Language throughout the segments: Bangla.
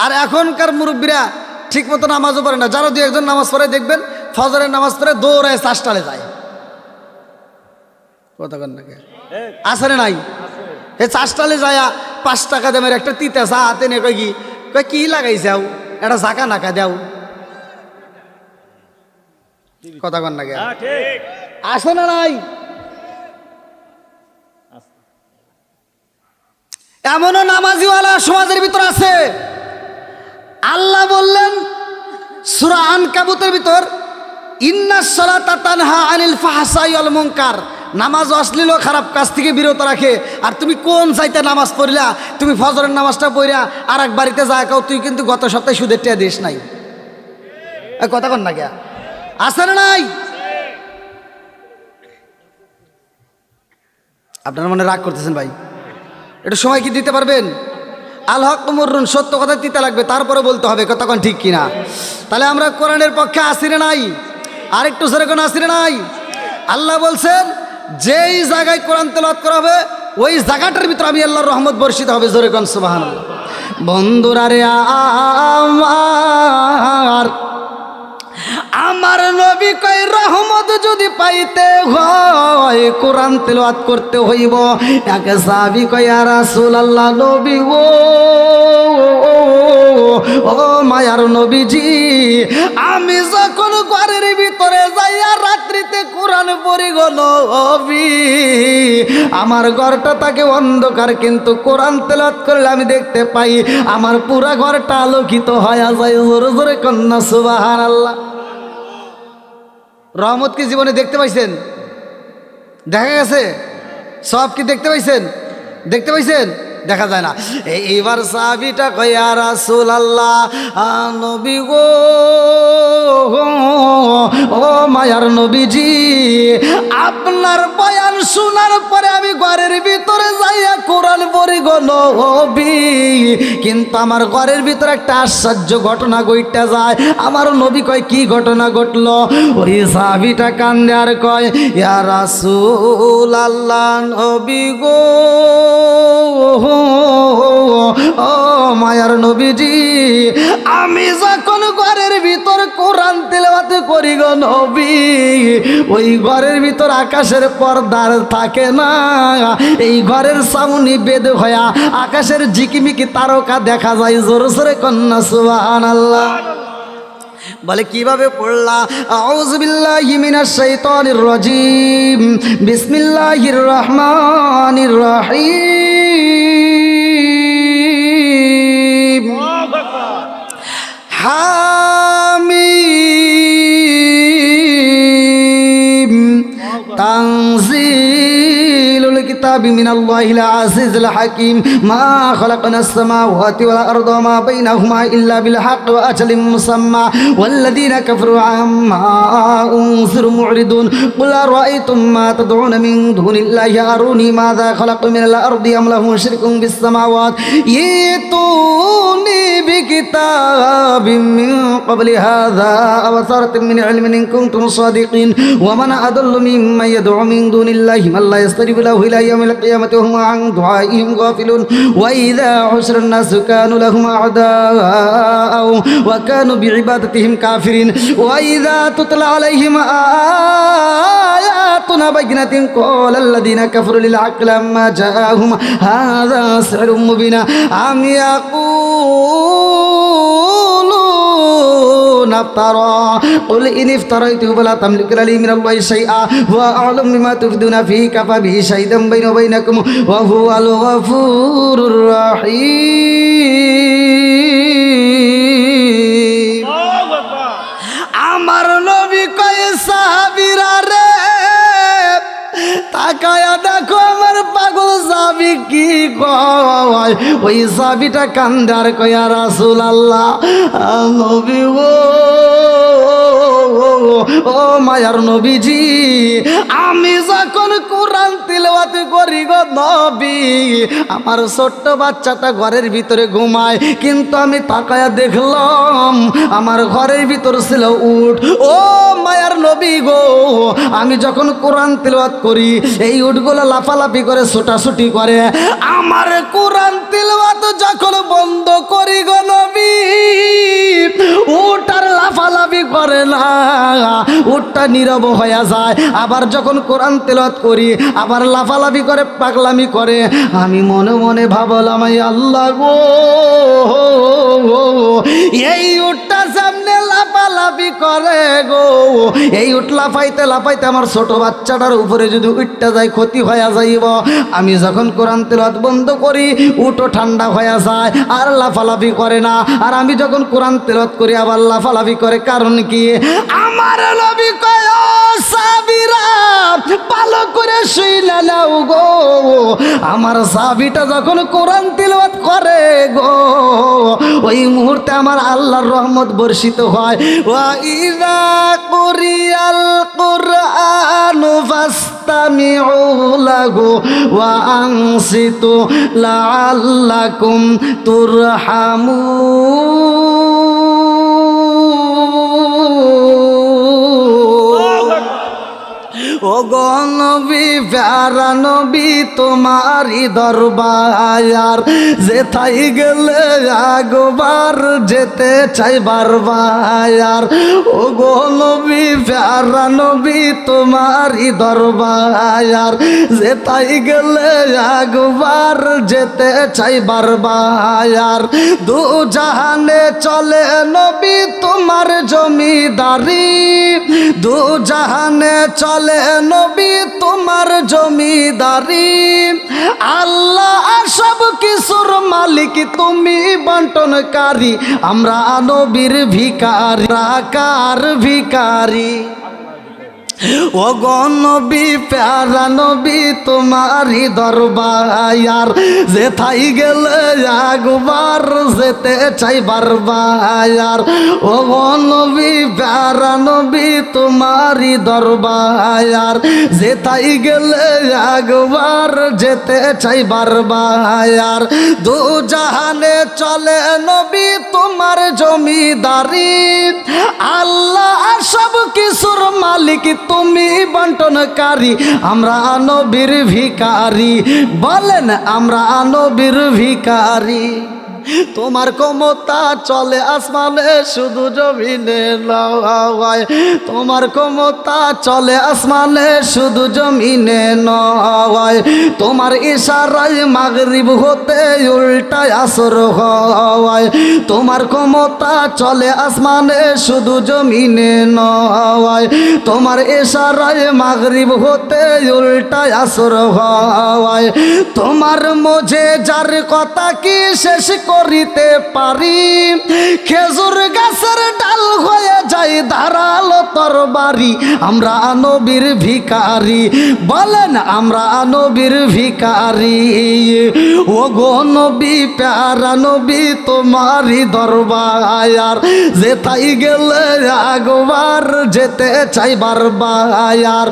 আর এখনকার মুরব্বীরা ঠিক মতো নামাজও পড়ে না। যারা দু একজন নামাজ পড়ে দেখবেন ফজরের নামাজ পড়ে দৌড়ায় চাষটালে যায়। কথা কন নাকি আসরে নাই এ চাষটালে যায় 5 টাকা দামের একটা তিতা চা হাতে নে কই কি লাগাইছাও এটা ঝাঁকা নাকা দাও। কথা কন নাকি আসে না নাই? এমনও নামাজিওয়ালা সমাজের ভিতর আছে। আল্লাহ বললেন সূরা আনকাবুতের ভিতর, ইন্নাস সালাতা তানহা আনিল ফাহশাই ওয়াল মুনকার, নামাজ অশ্লীল ও খারাপ কাজ থেকে বিরত রাখে। আর তুমি কোন চাইতে নামাজ পড়লা? তুমি ফজরের নামাজটা পড়া আর এক বাড়িতে যায় কাও তুই কিন্তু গত সপ্তাহে সুদের টাকা দিস নাই। কথা কন না কে আছে না নাই? আপনারা মনে রাগ করতেছেন ভাই, একটু সময় কি দিতে পারবেন? আল হক মুররুন, সত্য কথা দিতে লাগবে, তারপরে বলতে হবে কতক্ষণ ঠিক কিনা। তাহলে আমরা কোরআনের পক্ষে আসিরে নাই? আরেকটু জোরে কোন আসিরে নাই? আল্লাহ বলছেন যেই জায়গায় কোরআন তেলাওয়াত করা হবে ওই জায়গাটার ভিতরে আমি আল্লাহর রহমত বর্ষিত হবে। জোরে কোন সুবহানাল্লাহ। বন্ধুরা রে আমার নবী কয় রহমত যদি পাইতে হয় কোরআন তেলাওয়াত করতে হইব। এক সাহাবী কয় ইয়া রাসূলুল্লাহ, নবী ও মায়ার নবীজি, আমি যখন ঘরের ভিতরে যাইয়া রাত্রিতে কোরআন পড়ি গো নবী, আমার ঘরটা থাকে অন্ধকার, কিন্তু কোরআন তেলাওয়াত করলে আমি দেখতে পাই আমার পুরা ঘরটা আলোকিত হয়ে যায়। জোরে জোরে কন্যা সুবহানাল্লাহ। রহমত কি জীবনে দেখতে পাইছেন? দেখা গেছে? সব কি দেখতে পাইছেন? দেখতে পাইছেন? দেখা যায় না। এইবার সাহাবীটা কয় ইয়া রাসূলুল্লাহ, নবী গো ও মায়ার নবীজি, আপনার বয়ান শোনার পরে আমি ঘরের ভিতরে যাইয়া কোরআন পড়ি গো নবী, কিন্তু আমার ঘরের ভিতরে একটা আশ্চর্য ঘটনা ঘটতে যায়। আমার নবী কয় কি ঘটনা ঘটলো? ওই সাহাবীটা কান্দে আর কয় ইয়া রাসূলুল্লাহ, নবী গো ও মায়ার নবীজি, আমি যখন ঘরের ভিতর কোরআন তেলাওয়াত করি গো নবী, ওই ঘরের ভিতর আকাশের পর্দার থাকে না, এই ঘরের সামনে বেদ হয়া আকাশের ঝিকিমিকি তারকা দেখা যায়। জোরে জোরে কন্যা সুবহানাল্লাহ। বলে কিভাবে পড়লা? আউযু বিল্লাহি মিনাশ শাইতানির রাজীম, বিসমিল্লাহির রহমানির রহিম, হামিম, তানজিলুল কিতাবি মিনাল্লাহিল আজিজিল হাকিম, মা খালাকনাস সামাওয়াতি ওয়াল আরদা ওয়া মা বাইনাহুমা ইল্লা বিল হাক্কি ওয়া আজালিম মুসাম্মা ওয়াল্লাযীনা কাফারু আম্মা উনজিরু মু'রিদুন কুল আরাআইতুম মা তাদউনা মিন দুনিল্লাহি আরুনি মাযা খালাকু মিনাল আরদি আম লাহুম শিরকুন বিস সামাওয়াত ইতুনি বিকিতাবিম মিন ক্বাবলি হাযা আও আসারাতিন মিন ইলমিন ইন কুনতুম সাদিকিন ওয়া মান আদাল্লু মিম্মান ইয়াদউ মিন দুনিল্লাহি মান লা ইয়াস্তাজিবু লাহু ইলা ইয়াউমিল কিয়ামাতি ওয়া হুম আন দুআইহিম গাফিলুন ওয়া ইযা হুশিরান নাসু কানু লাহুম আ'দাআ ওয়া কানু বিইবাদাতিহিম কাফিরিন ওয়া ইযা তুতলা আলাইহিম আয়াতুনা বাইয়িনাতিন ক্বালাল্লাযীনা কাফারু লিল হাক্কি লাম্মা জাআহুম হাযা সিহরুম মুবিন আম ইয়াকুলুনা ইফতারা কুল ইন ইফতারাইতুহু ফালা তামলিকুনা লি মিনাল্লাহি শাইআ ওয়া আ'লামু বিমা তুফদুনা ফীহি কাফা বিহি শাহিদান বাইনা ওয়া বাইনাকুম ওয়া হুয়াল গফুরুর রাহিম। আমার নবী কয় সাহাবীরা রে তাকায়া দেখো আমার পাগল সাহাবী কি কয়। ওই সাহাবীটা কান্দার কয় ইয়া রাসূলুল্লাহ, নবী ও মায়ার নবীজি, আমি যখন কোরআন তিলাওয়াত করি গো নবী, আমার ছোট্ট বাচ্চাটা ঘরের ভিতরে ঘুমায়, কিন্তু আমি তাকায়া দেখলাম আমার ঘরের ভিতর ছিল উট। ও মায়ার নবী গো, আমি যখন কোরআন তিলাওয়াত করি এই উটগুলো লাফালাফি করে ছোটাছুটি করে, আমার কোরআন তিলাওয়াত যখন বন্ধ করি গো নবী, উটটা নীরব হয়ে যায়। আবার যখন কোরআন তেলাওয়াত করি আবার লাফালাফি করে, পাগলামি করে। আমি মনে মনে ভাবলাম, আই আল্লাহ গো, এই উটটা সামনে লাফালাফি করে গো, এই উট লাফাইতে লাফাইতে আমার ছোট বাচ্চাটার উপরে যদি উঠতে যায় ক্ষতি হয়ে যাইব। আমি যখন কোরআন তেলাওয়াত বন্ধ করি উটও ঠান্ডা হয়ে যায় আর লাফালাফি করে না। আর আমি যখন কোরআন তেলাওয়াত করি আবার লাফালাফি করে। কারণ কি? আমার নবী কয়, ও সাহাবীরা ভালো করে শুইলা নাও গো, আমার সাহাবীটা যখন কোরআন তেলাওয়াত করে গো, ওই মুহূর্তে আমার আল্লাহর রহমত বর্ষিত হয়। ওয়া ইযা কুরিয়াল কুরআনু ফাসতামিউ লাহু ওয়া আনসিতু লাআল্লাকুম তুরহামুন। ও গো নবী, প্যারা নবী, তোমারই দরবার যেথাই গেলে একবার যেতে চাই বারবার। ও গো নবী, প্যারা নবী, তোমারই দরবার যেথাই গেলে একবার যেতে চাই বারবার। দু জাহানে চলে নবী তোমার জমিদারি, দু জাহানে চলে নবী তোমার জমিদারি। আল্লাহ সব কিছুর মালিক, তুমি বন্টনকারী, আমরা নবীর ভিখারি, কার ভিখারি। ও গো নবী, প্যারা নবী, তোমারই দরবার যেথাই গেলে একবার যেতে চাই বারবার। ও গো নবী, প্যারা নবী, তোমারই দরবার যেথাই গেলে একবার যেতে চাই বারবার। দু জাহানে চলে নবী তোমার জমিদারি, আল্লাহ সব কিছুর মালিক, তুমি বন্টনকারী, আমরা নবীর ভিখারি। বলেন আমরা নবীর ভিখারি। তোমার ক্ষমতা চলে আসমানে শুধু জমিনে নয়, তোমার ক্ষমতা চলে আসমানে শুধু জমিনে নয়। তোমার ইশারায় মাগরিব হতে উল্টায় আসর হয়, তোমার ক্ষমতা চলে আসমানে শুধু জমিনে নয়। তোমার ইশারায় মাগরিব হতে উল্টায় আসর হয়। তোমার মজে যার কথা কি শেষ করিতে পারি, খেজুর গাছের ডাল হয়ে যায় ধারালো তরবারি, আমরা নবীর ভিখারি। বলেন আমরা নবীর ভিখারি। ও গো নবী, প্যারা নবী, তোমারই দরবার যেথাই গেলে একবার যেতে চাই বারবার।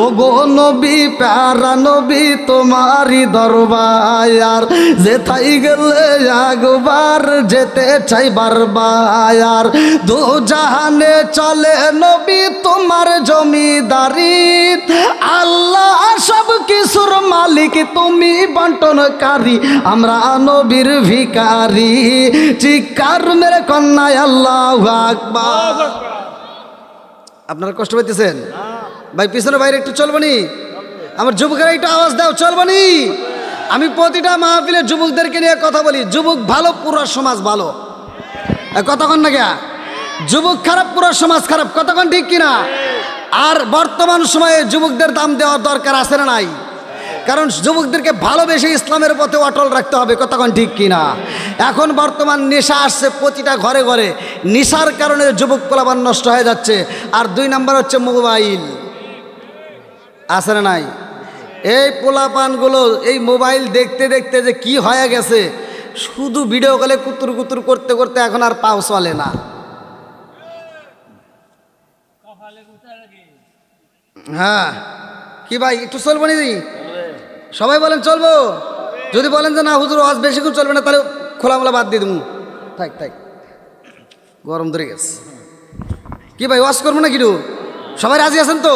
ও গো নবী, প্যারা নবী, তোমারই দরবার যেথাই গেলে একবার যেতে চাই বারবার। দু জাহানে চলে নবী তোমার জমিদারি, আল্লাহ সব কিছুর মালিক, তুমি বন্টনকারী, আমরা নবীর ভিখারি। চিৎকার মেরে কন্যায় আল্লাহু আকবার। আপনারা কষ্ট পাইতেছেন ভাই? পিছনে বাইরে একটু চলবনি? আমার যুবকেরা একটু আওয়াজ দাও, চলবনি? আমি প্রতিটা মাহফিলে যুবকদেরকে নিয়ে কথা বলি। যুবক ভালো, পুরো সমাজ ভালো। কতক্ষণ না গিয়া যুবক খারাপ, পুরো সমাজ খারাপ। কতক্ষণ ঠিক কিনা? আর বর্তমান সময়ে যুবকদের দাম দেওয়ার দরকার আছে না নাই? কারণ যুবকদেরকে ভালোবেসে ইসলামের পথে অটল রাখতে হবে। কতক্ষণ ঠিক কিনা? এখন বর্তমান নেশা আসছে প্রতিটা ঘরে ঘরে, নেশার কারণে যুবক পোলাপান নষ্ট হয়ে যাচ্ছে। আর 2 নাম্বার হচ্ছে মোবাইল। আছে না নাই? এই পোলাপানগুলো এই মোবাইল দেখতে দেখতে যে কি হয়ে গেছে, শুধু ভিডিও কলে কুতুর কুতুর করতে করতে এখন আর পাও চলে না। হ্যাঁ কি ভাই, একটু চলবো নি? সবাই বলেন চলবো। যদি বলেন যে না হুজুর ওয়াজ বেশিক্ষণ চলবে না, তাহলে খোলামেলা বাদ দিয়ে দেবো। থাক থাক, গরম ধরে গেছে। কি ভাই ওয়াজ করবো না? কিটু সবাই রাজি আছেন তো?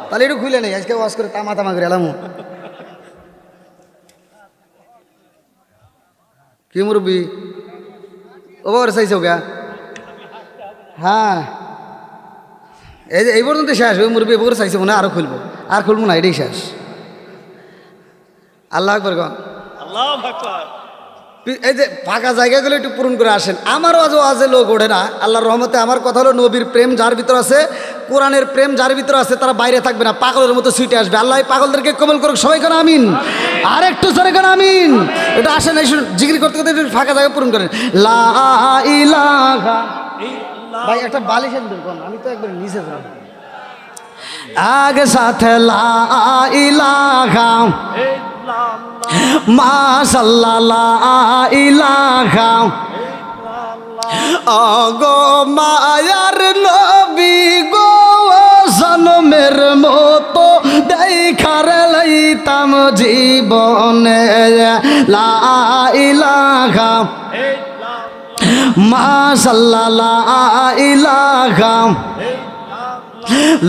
তাহলে একটু খুলে নেই, আজকে ওয়াজ করে তামা তামা করে এলাম। কি মুরব্বী ও বাবার চাইছো গা? হ্যাঁ এই যে এই পর্যন্ত শেষ, ওই মুরব্বী এবার চাইছে মনে আরও খুলবো, আর খুলবো না, এটাই শেষ। আল্লাহ আকবার কন। এই যে ফাঁকা জায়গাগুলো একটু পূরণ করে আসেন। আমার ওয়াজে লোক ওঠে না, আল্লাহর রহমতে। আমার কথা হলো নবীর প্রেম যার ভিতর আছে, কোরআনের প্রেম যার ভিতর আছে, তারা বাইরে থাকবে না, পাগলের মতো ছুটে আসবে। আল্লাহ এই পাগলদেরকে কবুল করুক, সবাই কেন আমিন। আর একটু সরে কেন আমিন। এটা আসেন, এই জিকির করতে করতে একটু ফাঁকা জায়গা পূরণ করেন। লা ইলাহা, ভাই একটা বালিশ এনে দেন, আমি তো একবার নিচে যাব। আগে সাথে লা ইলাহা মাশাআল্লাহ, লা ইলাহা আগো মায়ার নবী গো, জন্মের মতো দেখার লইতাম জীবনে। লা ইলাহা মাশাআল্লাহ, লা ইলাহা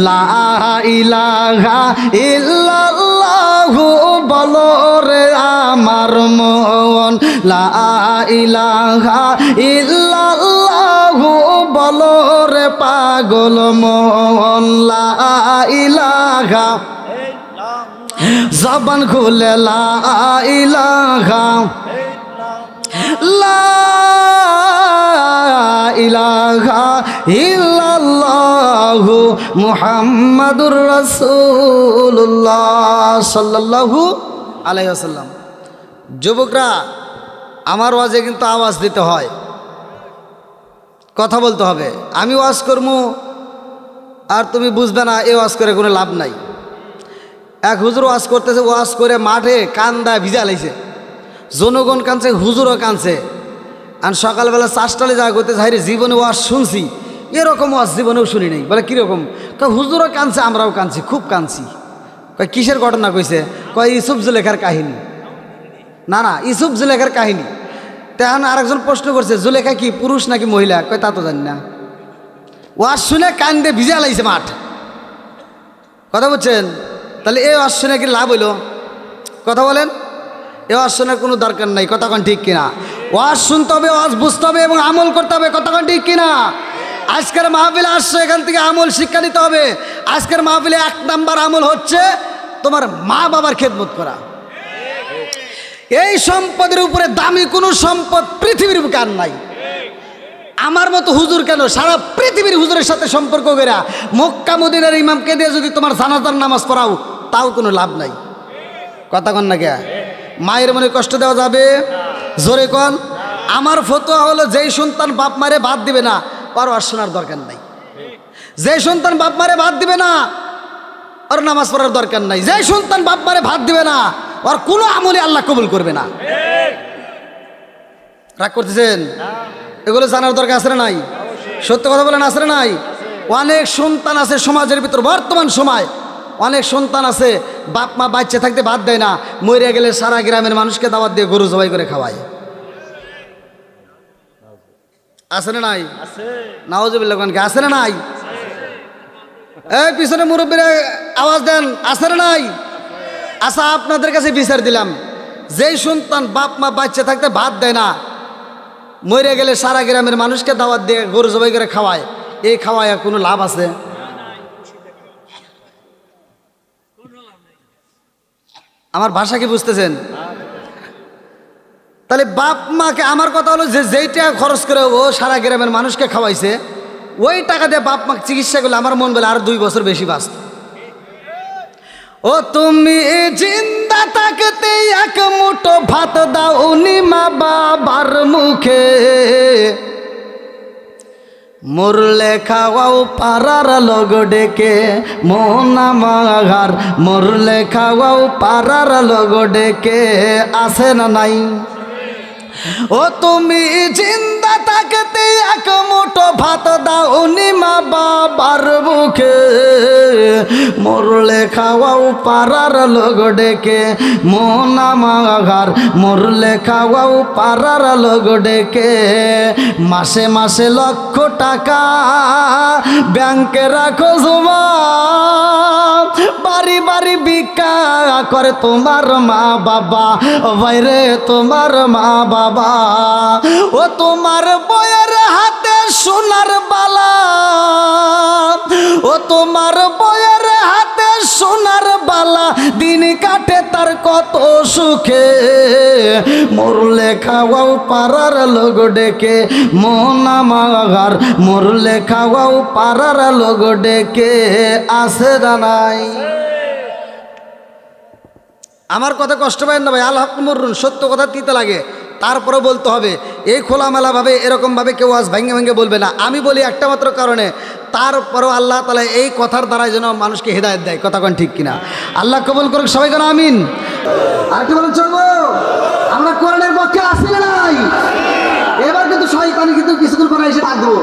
লা ইলাহা ইল্লাল্লাহু বলো রে আমার মন। লা ইলাহা ইল্লাল্লাহু বলো রে পাগল মন। লা ইলাহা জবান খুলে লা ইলাহা, লা ইলাহা ইল্লাল্লাহু মুহাম্মাদুর রাসূলুল্লাহ সাল্লাল্লাহু আলাইহি ওয়াসাল্লাম। যুবকরা, আমার ওয়াজে কিন্তু আওয়াজ দিতে হয়, কথা বলতে হবে। আমি ওয়াজ করবো আর তুমি বুঝবে না, এই ওয়াজ করে কোনো লাভ নাই। এক হুজুর ওয়াজ করতেছে, ওয়াজ করে মাঠে কান্দা ভিজা লাইছে, জনগণ কাঁদছে, হুজুরও কাঁদছে। আর সকালবেলা চাষটালে যা করতে হাইরে জীবনে ওয়াজ শুনছি, এরকম ওয়াজ জীবনেও শুনি নাই। বলে কীরকম? হুজুরও কাঁদছে, আমরাও কাঁদছি, খুব কাঁদছি। কয় কিসের ঘটনা কইছে? কয় ইউসুফ জুলেখার কাহিনী। না না, ইউসুফ জুলেখার কাহিনী। তেমন আরেকজন প্রশ্ন করছে, জুলেখা কি পুরুষ নাকি মহিলা? কয় তা তো জানি না। ওয়াজ শুনে কান্দে ভিজা লাইছে মাঠ, কথা বলছেন? তাহলে এই ওয়াজ শুনে কি লাভ হইল? কথা বলেন। এ ওয়াজ শোনার কোনো দরকার নাই, কথা কন ঠিক কিনা? ওয়াজ শুনতে হবে, ওয়াজ বুঝতে হবে এবং আমল করতে হবে, কথা কন ঠিক কিনা? আজকের মাহফিলে আসছে, এখান থেকে আমল শিক্ষা নিতে হবে। আজকের মাহফিলে 1 নাম্বার আমল হচ্ছে তোমার মা বাবার খেদমত করা। এই সম্পদের উপরে দামি কোনো সম্পদ পৃথিবীর বুকে আর নাই। আমার মতো হুজুর কেন, সারা পৃথিবীর হুজুরের সাথে সম্পর্ক করা, মক্কা মদিনার ইমামকে দিয়ে যদি তোমার জানাজার নামাজ পড়াও, তাও কোনো লাভ নাই, কথা কন না কে? মায়ের মনে কষ্ট দেওয়া যাবে? জোরে কন। আমার ফতোয়া হলো, যেই সন্তান বাপ মারে ভাত দিবে না, ওর ওয়াজ শোনার দরকার নাই। যে সন্তান বাপ মারে ভাত দিবে না, ওর নামাজ পড়ার দরকার নাই। যে সন্তান বাপ মারে ভাত দিবে না, ওর কোনো আমলে আল্লাহ কবুল করবে না। রাগ করতেছেন? এগুলো জানার দরকার আছে না নাই? সত্য কথা বলেন, আছে না নাই? অনেক সন্তান আছে সমাজের ভিতর, বর্তমান সময় অনেক সন্তান আছে বাপ মা বাচ্চা থাকতে ভাত দেয় না, মরে গেলে সারা গ্রামের মানুষকে দাওয়াত দিয়ে গরু জবাই করে খাওয়ায়। আছে না নাই? নাউজুবিল্লাহ, আছে না নাই? এই পিছনে মুরব্বীরা আওয়াজ দেন, আছে না নাই? আচ্ছা, আপনাদের কাছে বিচার দিলাম, যেই সন্তান বাপ মা বাচ্চা থাকতে ভাত দেয় না, মরে গেলে সারা গ্রামের মানুষকে দাওয়াত দিয়ে গরু জবাই করে খাওয়ায়, এই খাওয়ায় কোনো লাভ আছে? আমার ভাষা কি বুঝতেছেন? তাহলে বাপ মাকে, আমার কথা হলো যে যেই টাকা খরচ করে ও সারা গ্রামের মানুষকে খাওয়াইছে, ওই টাকা দিয়ে বাপ মাকে চিকিৎসা করলে আমার মন বলে আর 2 বছর বেশি বাঁচত। ও তুমি জিন্দা থাকতে এক মুঠো ভাত দাও নি মা বাবার মুখে, মরলে খাওয়াও পাড়ার লোক ডেকে, মন আমার মরলে খাওয়াও পাড়ার লোক ডেকে, আছে না নাই? ও তুমি জিন্দা থাকতে এক মুঠো ভাত দাও নি মা বাবার মুখে, মরলে খাওয়াও পাড়ার লোক ডেকে, মন আমার মরলে খাওয়াও পাড়ার লোক ডেকে, মাসে মাসে লক্ষ টাকা ব্যাংকে রাখো জমা, বাড়ি বাড়ি ভিক্ষা করে তোমার মা বাবা, বাইরে তোমার মা বাবা, ও তোমার বইয়ের হাতে সোনার বালা, ও তোমার বইয়ের হাতে সোনার বালা, দিন কাটে তার কত সুখে। মরলে খাওয়াও পাড়ার লোক ডেকে, মন আমার মরলে খাওয়াও পাড়ার লোক ডেকে, আছে জানাই। আমার কথা কষ্ট পাবেন না ভাই, আল হক মরুন, সত্য কথা তিতে লাগে, তারপরে বলতে হবে। এই খোলামেলাভাবে এরকমভাবে কেউ আজ ভেঙে ভেঙে বলবে না। আমি বলি একটা মাত্র কারণে, তারপরেও আল্লাহ তাআলা এই কথার দ্বারাই যেন মানুষকে হেদায়েত দেয়। কথা কোন ঠিক কিনা? আল্লাহ কবুল করুক, সবাই কেন আমিন। আরেকটু বলেন চলবো? আমরা কোরআনের পক্ষে আসি না নাই? এবার কিন্তু শয়তানি কিন্তু কিছুক্ষণ পরে এসে থাকবো।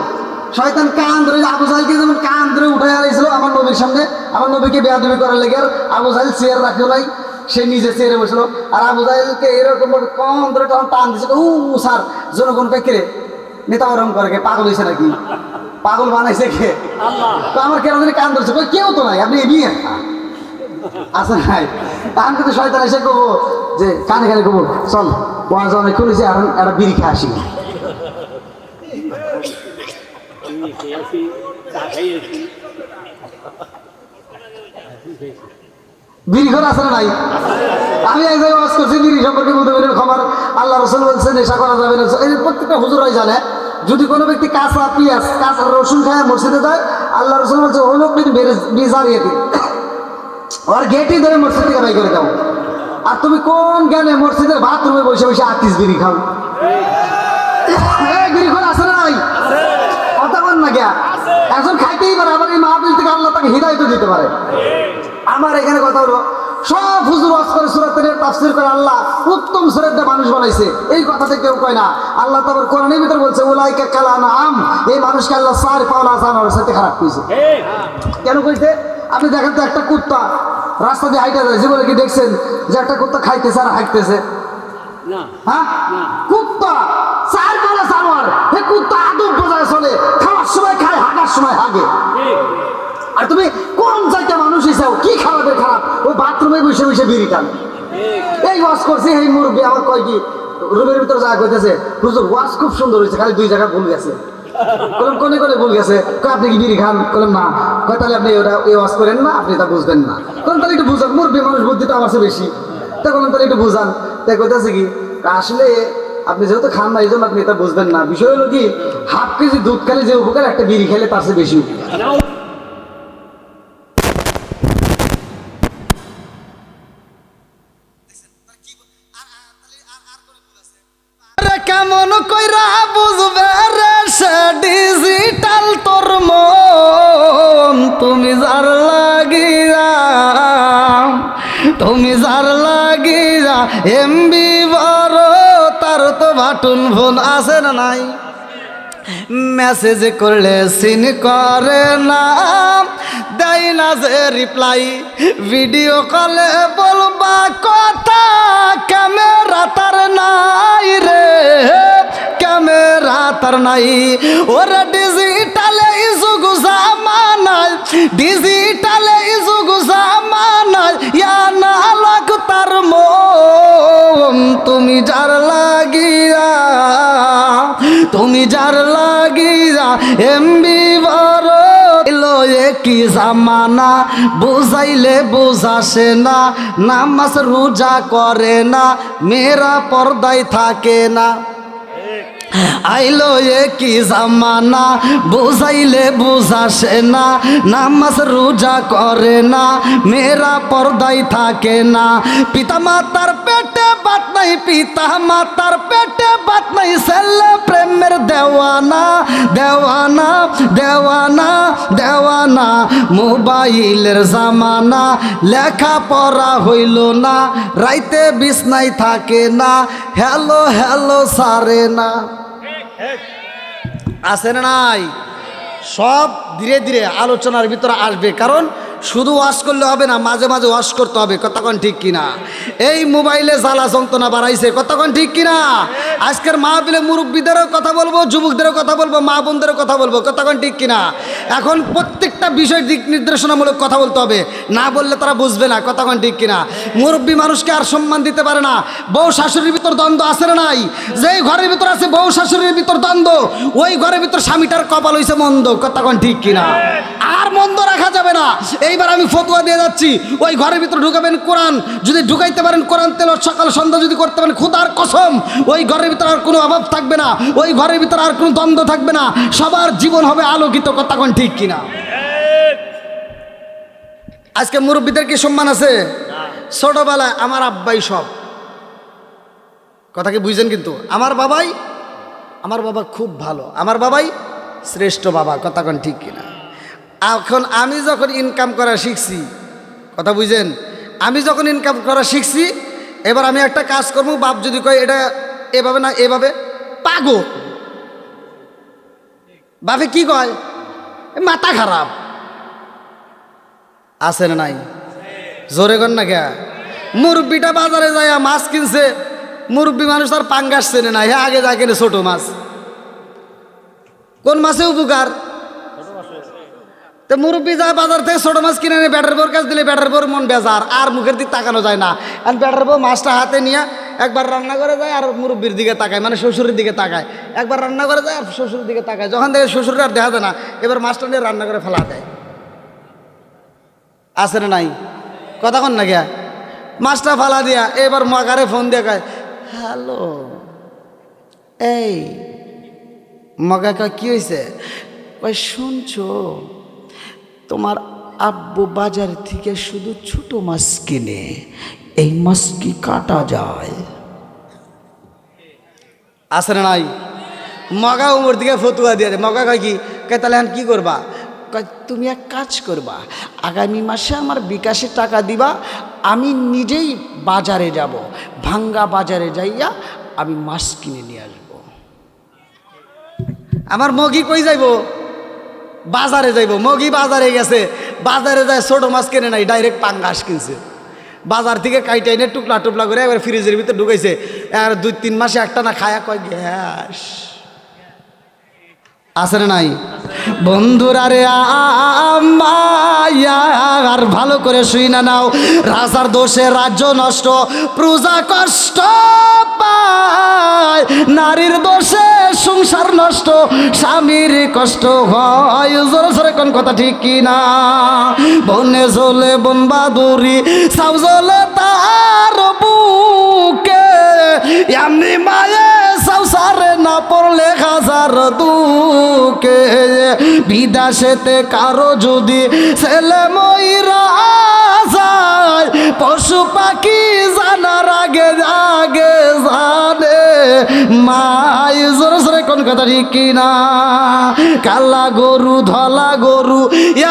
শয়তান কান ধরে, আবু জাহেলকে যেমন কান ধরে উঠে আনাইছিল আমার নবীর সামনে, আমার নবীকে বেয়াদবি করার লেগে। আবু জাহেল চেয়ার রাখলো নাই, সে নিজে চেয়ারে বসলো, আর আবু জাহেলকে এরকম ভাবে কম ধরে তখন টান দিচ্ছে। স্যার জনগণ পেকে নেতা ওরম করে, কে পাগল হয়েছে নাকি? পাগল বানাইছে কে? তো আমার কেন জানি কান ধরছে, কেউ তো নাই, আপনি এমনি আচ্ছা নাই। আমি কিন্তু শয়তান এসে কবো যে কানে কানে কবো, চল ওয়াজ অনেক খুলেছি, এখন একটা বিড়ি খেয়ে আসি। বিড়ি ঘর আছে না নাই? আমি এক জায়গায় ওয়াজ করছি বিড়ি সম্পর্কে বলতে পারি খবর। আল্লাহ রাসূল বলছে নেশা করা যাবে না। এই প্রত্যেকটা হুজুরাই জানে, যদি কোনো ব্যক্তি কাঁচা পেঁয়াজ কাঁচা রসুন খায় মসজিদে যায়, আল্লাহ রাসূল বলছে ওই লোক কিন্তু বেজারিয়ে দিন, ওর গেটই ধরে মসজিদ থেকে বাই করে দাও। আর তুমি কোন জ্ঞানে মসজিদের বাথরুমে বসে বসে আতিস বিড়ি খাও? বিড়ি ঘর আছে না নাই? কথা বল না গিয়া, একজন খাইতেই পারে, আবার এই মাহফিল থেকে আল্লাহ তাকে হিদায়াত দিতে পারে। আমার এখানে কথা হলো, সব হুজুর ওয়াজ করে সূরাতের তাফসীর করে আল্লাহ উত্তম সূরাতে মানুষ বানাইছে, এই কথাতে কেউ কয় না। আল্লাহ তাআলা কোরআনের ভিতর বলছে উলাইকা কাল আনআম, এই মানুষকে আল্লাহ সার পাওলা জানোয়ারের সাথে খারাপ কইছে। কেন কইতে? আপনি দেখেন তো একটা কুত্তা রাস্তা দিয়ে হাইটা যায়, জীবনে কি দেখছেন যে একটা কুত্তা খাইতেছে আর হাঁটতেছে? হ্যাঁ, কুত্তা চার পাওলা জানোয়ার, এই কুত্তা আদব বজায় চলে, খাওয়ার সময় খায়, হাঁটার সময় হাগে। আর তুমি কোন জায়গা মানুষ হিসাব কি খাওয়াতে খারাপ, ওই বাথরুমে বসে বসে বিড়ি টান। এই ওয়াজ করছি, এই মুরব্বী আমার কয় কি রুমের ভিতরে যা কইতেছে, হুজুর ওয়াজ খুব সুন্দর হয়েছে, খালি দুই জায়গা ভুল গেছে। বললাম কোনে কোনে ভুল গেছে? আপনি কি বিড়ি খান? বললাম না। কয় তাহলে আপনি ওটা এই ওয়াজ করেন না, আপনি তা বুঝবেন না। তখন তাহলে একটু বুঝান, মুরব্বী মানুষ বুদ্ধিটা আমার চেয়ে বেশি। তখন তাহলে একটু বুঝান। তাই কইতেছে কি আসলে আপনি যেহেতু খান না এই জন্য আপনি এটা বুঝবেন না। বিষয় হলো কি, হাফ কেজি দুধ খেলে যে উপকার, একটা বিড়ি খেলে তার চেয়ে বেশি উপকার। কেমন কইরা বুঝবে রে সে ডিজিটাল তোর মন, তুমি যার লাগিয়া, তুমি যার লাগিয়া এমবি বড়, তার তো বাটন ফোন আছে না নাই? মেসেজ করলে সিন করে না, দেয় না যে রিপ্লাই, ভিডিও কলে বলবা কথা, ক্যামেরা তার নাই রে, ক্যামেরা তার নাই। ওরা ডিজিটালে যুগ জামানায়, ডিজিটালে যুগ জামানায়, ইয়া না লাগ তার মন, তুমি যার লাগিয়া, তুমি যার লাগিয়া এমবি বড়। এলো কি জামানা, বুঝাইলে বুঝাসে না, নামাজ রোজা করে না, মেয়েরা পর্দায় থাকে না। আইলো কি জামানা, বুঝাইলে বুঝাসে না, নামাজ রোজা করে না, মেয়েরা পর্দায় থাকে না। পিতা মাতার পেটে বাত নাই, পিতা মাতার পেটে বাত নাই, ছেলে প্রেমের দেওয়ানা, দেওয়ানা, দেওয়ানা, দেওয়ানা। মোবাইলের জামানা, লেখা পড়া হইল না, রাইতে বিছনায় থাকে না, হ্যালো হ্যালো সারে না। আছে না নাই? সব ধীরে ধীরে আলোচনার ভিতরে আসবে, কারণ শুধু ওয়াশ করলে হবে না, মাঝে মাঝে ওয়াশ করতে হবে, কতক্ষণ ঠিক কিনা? এই মোবাইলে জ্বালা যন্ত্রণা বাড়াইছে, কতক্ষণ ঠিক কিনা? আজকের মাহফিলে মুরব্বীদেরও কথা বলবো, যুবকদেরও কথা বলবো, মা বোনদেরও কথা বলবো, কতক্ষণ ঠিক কিনা? এখন প্রত্যেকটা বিষয় দিক নির্দেশনামূলক কথা বলতে হবে, না বললে তারা বুঝবে না, কতক্ষণ ঠিক কিনা? মুরব্বী মানুষকে আর সম্মান দিতে পারে না। বউ শাশুড়ির ভিতর দ্বন্দ্ব আছে না নাই? যেই ঘরের ভিতর আছে বউ শাশুড়ির ভিতর দ্বন্দ্ব, ওই ঘরের ভিতর স্বামীটার কপাল হইছে মন্দ, কতক্ষণ ঠিক কিনা? আর মন্দ রাখা যাবে না। এইবার আমি ফতোয়া দিয়ে যাচ্ছি, ওই ঘরের ভিতর ঢুকাবেন কোরআন, যদি ঢুকাইতে পারেন কোরআন তেলাওয়াত সকাল সন্ধ্যা যদি করতে পারেন, খোদার কসম ওই ঘরের ভিতর আর কোনো অভাব থাকবে না, ওই ঘরের ভিতর আর কোনো দ্বন্দ্ব থাকবে না, সবার জীবন হবে আলোকিত, কতক্ষণ ঠিক কিনা? আজকে মুরব্বীদের কি সম্মান আছে? ছোটবেলায় আমার আব্বাই সব কথা কি বুঝছেন? কিন্তু আমার বাবা খুব ভালো, আমার বাবাই শ্রেষ্ঠ বাবা, কতক্ষণ ঠিক কিনা? এখন আমি যখন ইনকাম করা শিখছি, কথা বুঝছেন, আমি যখন ইনকাম করা শিখছি, এবার আমি একটা কাজ করবো, বাপ যদি কয় এটা এভাবে না এভাবে, পাগল বাপে কি কয়, মাথা খারাপ আছে না নাই? জোরে কর না কে? মুরব্বিটা বাজারে যায় মাছ কিনছে, মুরব্বী মানুষ আর পাঙ্গাস চেনে না, হ্যাঁ আগে যা কিনে ছোট মাছ। কোন মাছে উপকার? তো মুরব্বী যায় বাজার থেকে ছোট মাছ কিনে নিয়ে ব্যাটার বোর কাছ দিলে ব্যাটার বোর মন বেজার, আর মুখের দিকে তাকানো যায় না। আর ব্যাটার বউ মাছটা হাতে নিয়ে একবার রান্না করে যায় আর মুরব্বীর দিকে তাকায়, মানে শ্বশুরের দিকে তাকায়, একবার রান্না করে যায় আর শ্বশুরের দিকে তাকায়। যখন দেখে শ্বশুরের আর দেখা যায় না, এবার মাছটা নিয়ে রান্না করে ফেলা দেয়, আছে না নাই? কথা কন না গিয়া, মাছটা ফালা দিয়া এবার মগারে ফোন দিয়ে কয়, হ্যালো এই মগা, কয় কি হয়েছে? কয় শুনছো তোমার আব্বু বাজার থেকে শুধু ছোট মাছ কিনে, এই মাছ কি কাটা যায়? আছে না নাই? মগা উমর দিকে ফতুয়া দিয়ে দেয়। মগা কয় কি? কয় তাহলে এখন কি করবা? কয় তুমি এক কাজ করবা, আগামী মাসে আমার বিকাশে টাকা দিবা, আমি নিজেই বাজারে যাব, ভাঙ্গা বাজারে যাইয়া আমি মাছ কিনে নিয়ে আসবো। আমার মগি কই যাইব? বাজারে যাইব। মগি বাজারে গেছে, বাজারে যায় ছোট মাছ কিনে নাই, ডাইরেক্ট পাঙ্গাস কিনছে। বাজার থেকে কাইটা এনে টুকলা টুকলা করে এবার ফ্রিজের ভিতরে ঢুকাইছে, আর 2-3 মাসে একটা না খায়া কয় গ্যাস। আছে না নাই? বন্ধুরা রে আর ভালো করে শুই না নাও, রাজার দোষে রাজ্য নষ্ট, প্রজা কষ্ট পায়, নারীর দোষে সংসার নষ্ট, স্বামীর কষ্ট হয়। জোরে জোরে কোন কথা ঠিক কিনা? বনে জ্বলে বন বাদুরি, সাউ জ্বলে তার বুকে, এমনি মায়ে সারে না পড়লে হাজার দুকে। বিদেশেতে কারো যদি ছেলে মইরা যায়, পশু পাখি জানার আগে আগে জানে মাই। জোরে জোরে কোন কথা ঠিক কিনা? কালা গরু ধলা গরু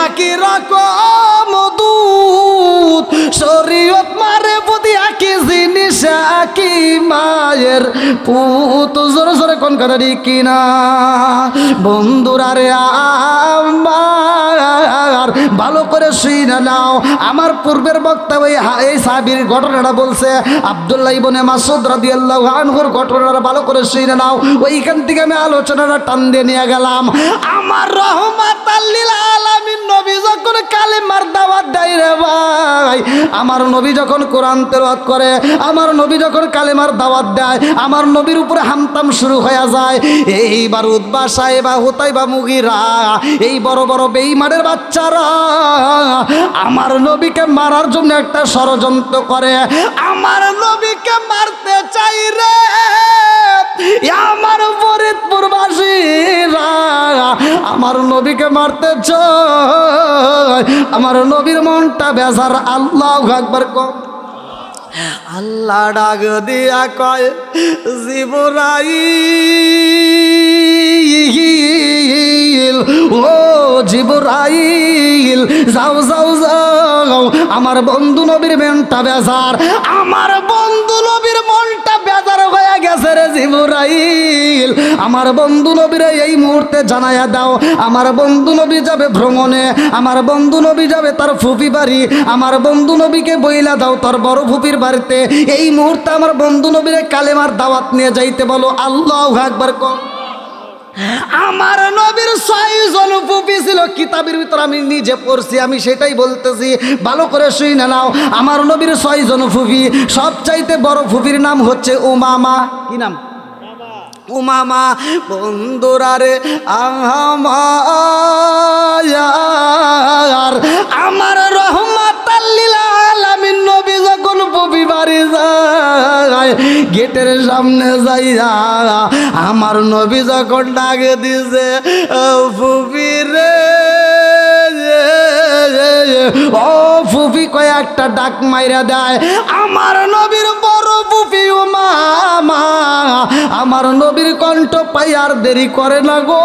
একই রকম দুধ, শরীয়ত মারে বুদ্ধি একই জিনিস একই মায়ের পুত। জোরে জোরে কোন কথা ঠিক কিনা? বন্ধুরা রে আমার ভালো করে শুই না নাও, আমার পূর্বের বক্তা এই সাহাবীর ঘটনাটা বলছে, আব্দুল্লাহ ইবনে মাসউদ রাদিয়াল্লাহু আনহুর ঘটনাটা ভালো করে শুই না নাও। ওইখান থেকে আমি আলোচনাটা টান দিয়ে নিয়ে গেলাম। আমার রহমাতাল লিল আলামিন নবী যখন কালেমার দাওয়াত দেয় রে ভাই, আমার নবী যখন কোরআন তেলাওয়াত করে, আমার নবী যখন কালেমার দাওয়াত দেয়, আমার নবীর উপরে হামতাম শুরু হয়ে যায়। এইবার উতবা সাহেবা হুতাইবা মুগীরা, এই বড় বড় বেঈমানের বাচ্চারা আমার নবীকে মারার জন্য একটা ষড়যন্ত্র করে, আমার নবীকে মারতে চাই রে। আমার ফরিদপুরবাসীরা আমার নবীকে মারতে চায়, আমার নবীর মনটা বেজার। আল্লাহু আকবার কম। আল্লাহ ডাক দিয়া কয়, জিবরাইল ও জিবরাইল, যাও যাও যাও, আমার বন্ধু নবীর মনটা বেজার, আমার বন্ধু নবীর মনটা বেজার হয়ে গেছে রে জিবরাইল আমার বন্ধু নবীরে এই মুহূর্তে জানায়া দাও আমার বন্ধু নবী যাবে ভ্রমণে, আমার বন্ধু নবী যাবে তার ফুফি বাড়ি, আমার বন্ধু নবীকে বইলা দাও তার বড় ফুফির বাড়িতে এই মুহূর্তে আমার বন্ধু নবীরে কালেমার দাওয়াত নিয়ে যাইতে বলো। আল্লাহু আকবার কম। আমার নবীর 6 জন ফুফি ছিল, কিতাবের ভিতর আমি নিজে পড়ছি, আমি সেটাই বলতেছি, ভালো করে শুনে নাও। আমার নবীর 6 জন ফুফি, সবচাইতে বড় ফুফির নাম হচ্ছে উমামা। কি নাম? উমামা। বন্ধুরারে আমার রহমাতাল লিল আলামিন নবী যখন ফুফি বাড়ি যায় গেটের সামনে যাইয়া আমার নবী যখন ডাকে দিছে ফুফি রে, ও ফুফি কয়েকটা ডাক মাইরা দেয়। আমার নবীর বড় ফুফি উমামা আমার নবীর কণ্ঠ পাই আর দেরি করে না গো,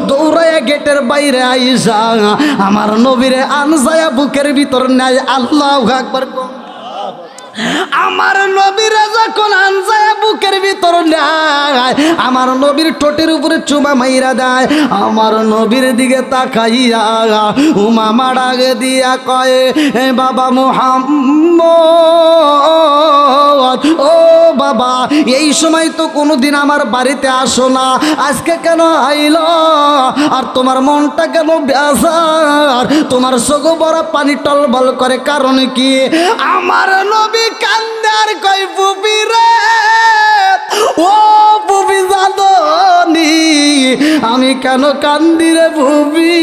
দৌড়াইয়া গেটের বাইরে আইসা আমার নবীরে আনসায়া বুকের ভিতর নেয়। আল্লাহু আকবার। আমার নবীরা যখন আনসায়া বুকের ভিতর নেয় আমার নবীর ঠোঁটের উপরে চুমা মাইরা দেয়। আমার নবীর দিকে তাকাইয়া উমামা ডাকে দিয়া কয় বাবা মুহাম্মদ, ও বাবা এই সময় তো কোনোদিন আমার বাড়িতে আসো না, আজকে কেন আইল? আর তোমার মনটা কেন বেজার, তোমার চোখ বড় পানি টলবল করে, কারণ কি? আমার নবী কান্দার কই ফুফি রে, ও ফুফি জানি আমি কেন কান্দি রে ফুফি?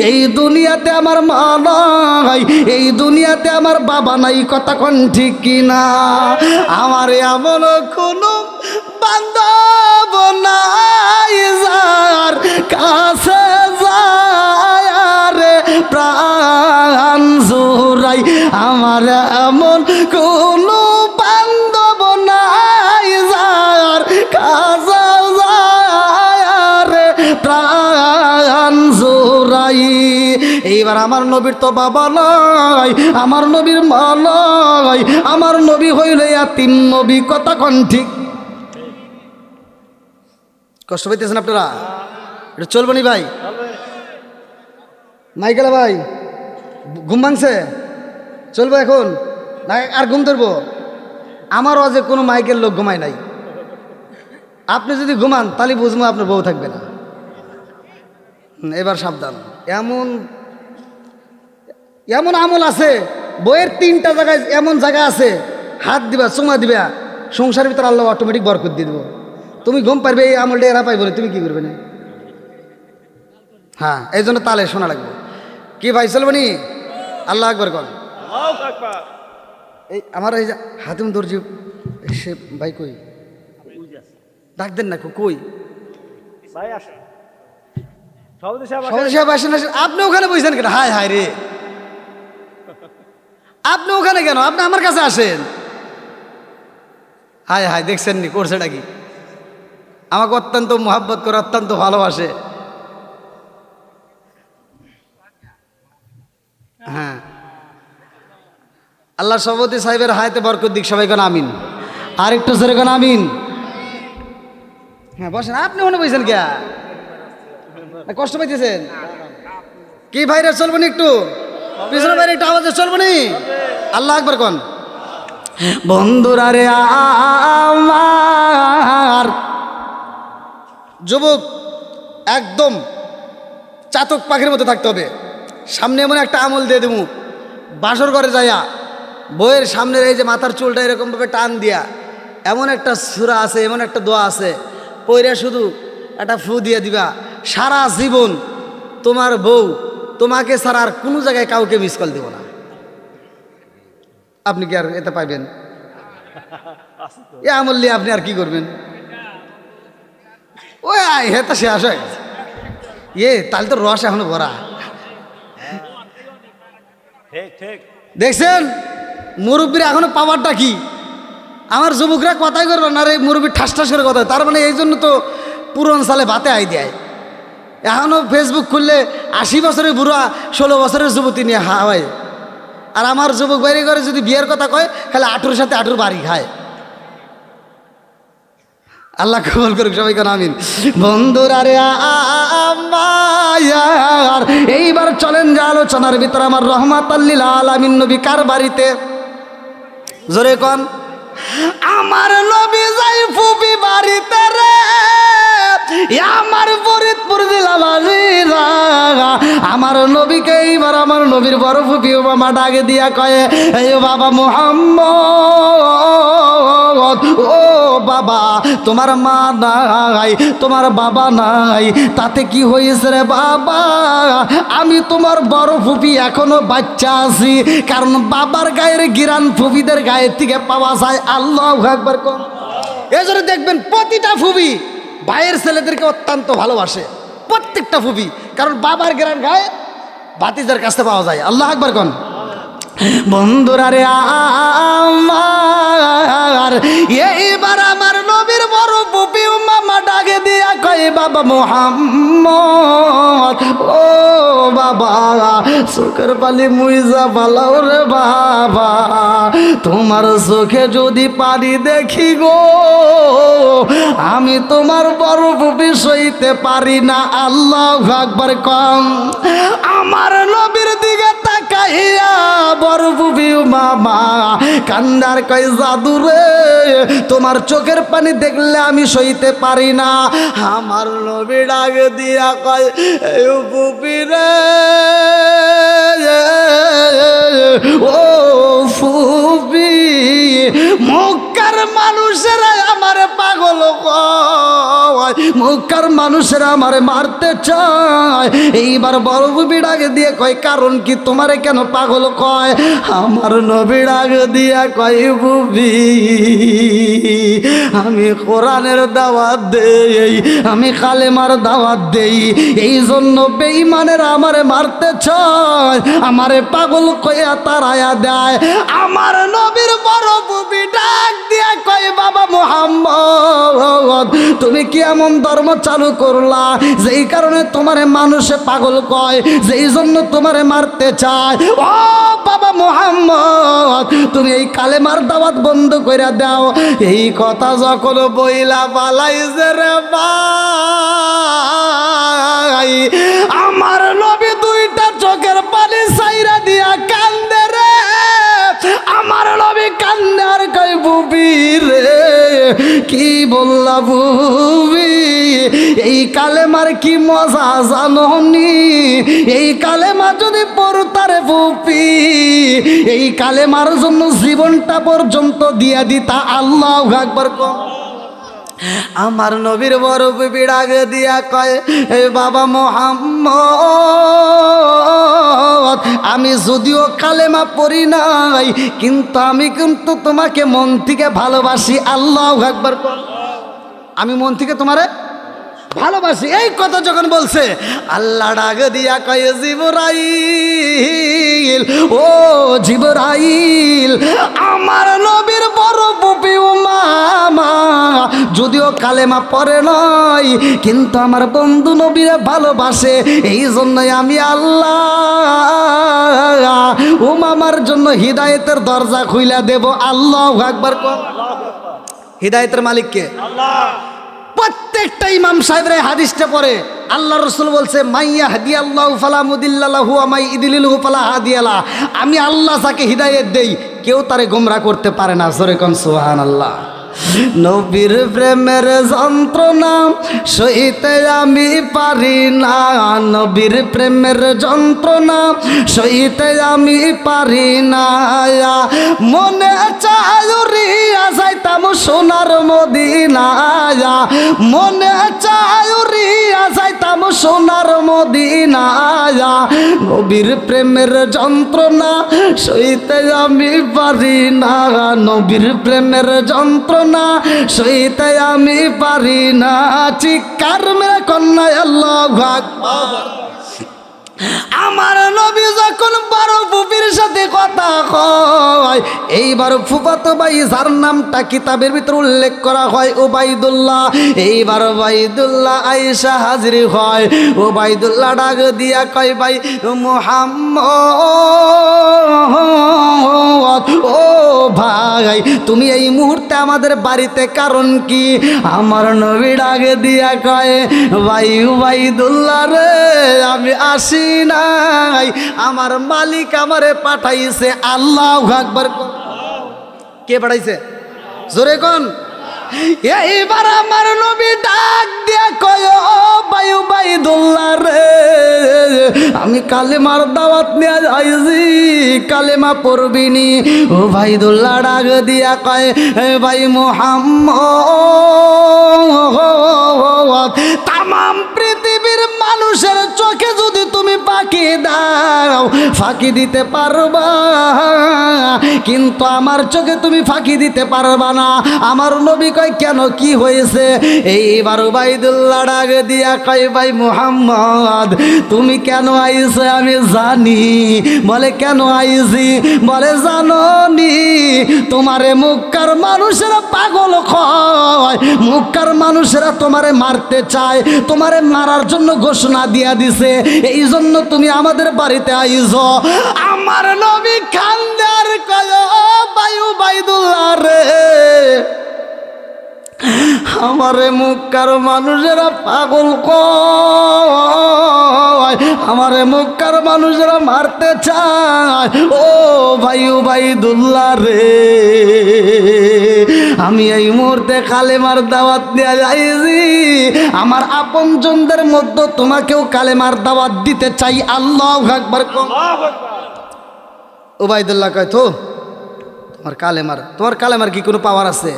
এই দুনিয়াতে আমার মা নাই, এই দুনিয়াতে আমার বাবা নাই, কথা কোন ঠিক কিনা? আমার এমন কোনো বান্ধব নাই যার কাছে যায় রে প্রাণ জুড়াই, আমার এমন কোনো বান্ধব নাই যার কাছে যায় রে প্রাণ জুড়াই। এইবার আমার নবীর তো বাবা নাই, আমার নবীর মা নাই, আমার নবী হইলে ইয়াতীম নবী, কথা কোন ঠিক? কষ্ট পাইতেছেন আপনারা? এটা চলবে নি ভাই? মাইকেলা ভাই ঘুম ভাঙছে? চলবো এখন না আর ঘুম ধরবো? আমার ওয়াজে কোনো মাইকের লোক ঘুমায় নাই। আপনি যদি ঘুমান তাহলে বুঝবো আপনার বউ থাকবে না। এবার সাবধান, এমন এমন আমল আছে, বইয়ের 3টা জায়গায় এমন জায়গা আছে, হাত দিবা চুমা দিবা, সংসারের ভিতরে আল্লাহ অটোমেটিক বরকত দিয়ে দেবো। তুমি ঘুম পারবে, এই আমলটা এরা পাই বলে তুমি কি করবে না? হ্যাঁ, এই জন্য তালে শোনা লাগবে। কি ভাই চলবে নি? আল্লাহ আকবার কর। এই আমার এই যে হাতিম দর্জি সে ভাই কই? ডাক দেন না, কই ভাই? আসেন আপনি ওখানে বসেছেন কেন? হায় হায় রে, আপনি ওখানে কেন? আপনি আমার কাছে আসেন। হায় হায়, দেখছেন নি করছে নাকি? আমাকে অত্যন্ত মোহাব্বত করে, অত্যন্ত ভালোবাসে। হ্যাঁ, আল্লাহ সভাপতি সাহেবের হায়াতে বরকত দিক, সবাই কেন আমিন। আর একটু সরে কেন আমিন। হ্যাঁ বসেন, আপনি ওখানে বসেছেন কে? কষ্ট পাইতেছেন কি ভাইরা? চলবো না একটু পিছনে বাইরে একটু আওয়াজে চলবো নি? আল্লাহ আকবার কোন। বন্ধুরা রে আমার যুবক একদম চাতক পাখির মতো থাকতে হবে। সামনে এমন একটা আমল দিয়ে দেবো, বাসর ঘরে যাইয়া বইয়ের সামনের এই যে মাথার চুলটা এরকমভাবে টান দিয়া এমন একটা সূরা আছে, এমন একটা দোয়া আছে, পইরা শুধু একটা ফু দিয়ে দিবা। সারা জীবন তোমার বউ তোমাকে ছাড়া আর কোনো জায়গায় কাউকে মিস কল দিব না। আপনি কি আর এতে পাইবেন? এ আমল নিয়ে আপনি আর কি করবেন? ওই হেতা শেষ হয়ে গেছে। তাহলে তো রস এখনো ভরা। দেখছেন মুরব্বীর এখনো পাওয়ারটা কি? আমার যুবকরা কথাই করবেন না রে, মুরব্বী ঠাস ঠাস করে কথা। তার মানে এই জন্য তো পুরন সালে ভাতে আই দেয়। এখনও ফেসবুক খুললে 80 বছরের বুড়া 16 বছরের যুবতী নিয়ে হাওয়ায়। আর আমার যুবক বাইরে করে যদি বিয়ের কথা কয়, খালি আঠুর সাথে আঠুর বাড়ি খায়। আল্লাহ কবুল করুক, সবাই কেন আমিন। বন্ধুরা রে আমার, এইবার চলেন যে আলোচনার ভিতরে আমার রহমাতাল লিল আলামিন নবী কার বাড়িতে, জোরে কোন। আমার নবী যাই ফুবি বাড়িতে রে, আমার ফরিদপুর জেলাবাসীরা আমার নবীকে এইবার আমার নবীর বড় ফুপি মামা ডাকে দিয়া কয়ে, এই বাবা মুহাম্মদ, ও বাবা তোমার মা নাই, তোমার বাবা নাই, তাতে কি হয়েছে রে বাবা? আমি তোমার বড় ফুপি এখনো বাচ্চা আছি, কারণ বাবার গায়ের গিরান ফুপিদের গায়ের থেকে পাওয়া যায়। আল্লাহু আকবার কোন। এজন্য দেখবেন প্রতিটা ফুপি ভাইয়ের ছেলেদেরকে অত্যন্ত ভালোবাসে, প্রত্যেকটা ফুপি, কারণ বাবার গিরান গায়ে ভাতিজার কাছে পাওয়া যায়। আল্লাহু আকবার কোন। বন্ধুরা রে আমার, এইবার আমার নবীর বড় ফুপি মামা ডাকে দিয়া কই, বাবা মুহাম্মদ, ও বাবা চোখের পালি মুইজা পালাও রে বাবা, তোমার চোখে যদি পানি দেখি গো আমি তোমার বড় ফুপি সইতে পারি না। আল্লাহু আকবার কম। আমার নবীর দিকে তাকাইয়া বড় ফুপি মামা কান্দার কই, জাদু রে তোমার চোখের পানি দেখলে আমি সইতে পারি না। আমার নবী ডাক দিয়া কয়, এই ফুপি রে, ও ফুপি, মক্কার মানুষেরা আমারে পাগল কয়, মক্কার মানুষেরা আমারে মারতে চায়। এইবার বড় ফুপি ডাক দিয়ে কয়, কারণ কি তোমারে কেন পাগল কয়? আমার নবী ডাক দিয়া কয়, ফুপি আমি কোরআনের দাওয়াত দেই, আমি কালেমার দাওয়াত দেই, এই জন্য বেঈমানেরা আমারে মারতে চায়, আমারে পাগল কইয়া তারায়া দেয়। আমার নবীর বড় ফুপি ডাক দিয়া কয়, বাবা মুহাম্মদ, তুমি কি এমন ধর্ম চালু করলা যেই কারণে তোমারে মানুষে পাগল কয়, যেই জন্য তোমারে মারতে চায়? ও বাবা মুহাম্মদ, তুমি এই কালেমার দাওয়াত বন্ধ কইরা দাও। এই কথা যখন বইলা পালাইছে রে ভাই, আমার নবী দুইটা চোখের পানি ছাইরা দিয়া কান্দে রে। আমার নবী কান্দে আর কই, বুবি রে কি বললা বুবি, এই কালেমার কি মজা জাননি? এই কালেমা যদি পড়তারে বুবি, এই কালেমার জন্য জীবনটা পর্যন্ত দিয়া দিতা। আল্লাহু আকবার কম। আমার নবীর বড় ফুপি ডাক দিয়া কয়, এ বাবা মুহাম্মদ, আমি যদিও কালেমা পড়ি নাই, কিন্তু আমি কিন্তু তোমাকে মন থেকে ভালোবাসি। আল্লাহু আকবার কর। আমি মন থেকে তোমারে ভালোবাসি। এই কথা যখন বলছে, আল্লাহ ডাক দিয়া কয়, জিবরাইল, ও জিবরাইল, আমার নবীর বড় ফুপি ও মামা যদিও কালেমা পড়ে নাই, কিন্তু আমার বন্ধু নবীরে ভালোবাসে, এই জন্যই আমি আল্লাহ ও মামার জন্য হিদায়েতের দরজা খুইলা দেব। আল্লাহু আকবার কর। হিদায়েতের মালিক কে? আল্লাহ। প্রত্যেকটা ইমাম সাহেবরা হাদিসটা পড়ে, আল্লাহ রাসূল বলছে, মাইয়া হাদিয়াল্লাহু ফালা মুদিল্লা লাহু ওয়া মাই ইদলিলহু ফালা হাদিয়া লাহু। আমি আল্লাহ যাকে হিদায়াত দেই, কেউ তারে গোমরাহ করতে পারে না। জোরে কোন সুবহানাল্লাহ। নবীর প্রেমের যন্ত্রণা সইতে আমি পারি না, নবীর প্রেমের যন্ত্রণা সইতে আমি পারি না। মনে চায় উড়িয়া যাইতাম সোনার মদিনায়, মনে চায় উড়িয়া যাইতাম সোনার মদিনায়। নবীর প্রেমের যন্ত্রণা সইতে আমি পারি না, নবীর প্রেমের যন্ত্রণা সইতে আমি পারি না। চিৎকার মেরে কন্যা আল্লাহু আকবার। আমার নবী যখন বড় ফুপির সাথে কথা কয়, এইবার ফুফাতো ভাই যার নামটা কিতাবের ভিতর উল্লেখ করা হয় উবাইদুল্লাহ, এইবার উবাইদুল্লাহ আয়েশা হাজির হয়। উবাইদুল্লাহ ডাক দিয়া কয়, ভাই মুহাম্মদ, ও ভাই তুমি এই মুহূর্তে আমাদের বাড়িতে কারণ কি? আমার নবী ডাক দিয়া কয়, ভাই উবাইদুল্লাহ রে, আমি আসি নাই, আমার মালিক আমারে পাঠাইছে। আল্লাহু আকবার। কে পাঠাইছে? জোরে কোন। এইবার আমার নবী ডাক দিয়া কয়, ও ভাই উবাইদুল্লাহ রে, আমি কালেমার দাওয়াত নিয়ে আইছি, কালেমা পড়বিনি? উবাইদুল্লাহ ডাক দিয়া কয়, ভাই মুহাম্মদ, তামাম পৃথিবীর মানুষের চোখে যদি তুমি ফাঁকি দাও, ফাঁকি দিতে পারবা, কিন্তু আমার চোখে তুমি ফাঁকি দিতে পারবা না। আমার নবী কয়, কেন, কি হয়েছে? এইবার উবাইদুল্লাহ ডাক দিয়া কয়, ভাই মুহাম্মদ, তুমি কেন আইছো আমি জানি। বলে কেন আইছি? বলে জানো নি, তোমারে মক্কার মানুষেরা পাগল কয়, মক্কার মানুষেরা তোমারে মারতে চায়, তোমারে মারার জন্য ঘোষণা দিয়া দিছে, এই জন্য তুমি আমাদের বাড়িতে আইছো। আমার নবী খান্দার কয়, ও ভাই উবাইদুল্লাহ রে, আমারে মক্কার মানুষেরা পাগল কয়, আমারে মক্কার মানুষেরা মারতে চায়। ও ভাই উবাইদুল্লাহ রে, আমি এই মুহূর্তে কালেমার দাওয়াত দিয়ে যাইছি, আমার আপনজনদের মধ্যে তোমাকেও কালেমার দাওয়াত দিতে চাই। আল্লাহু আকবার। উবাইদুল্লাহ কয়, তো তোমার কালেমার কি কোনো পাওয়ার আছে?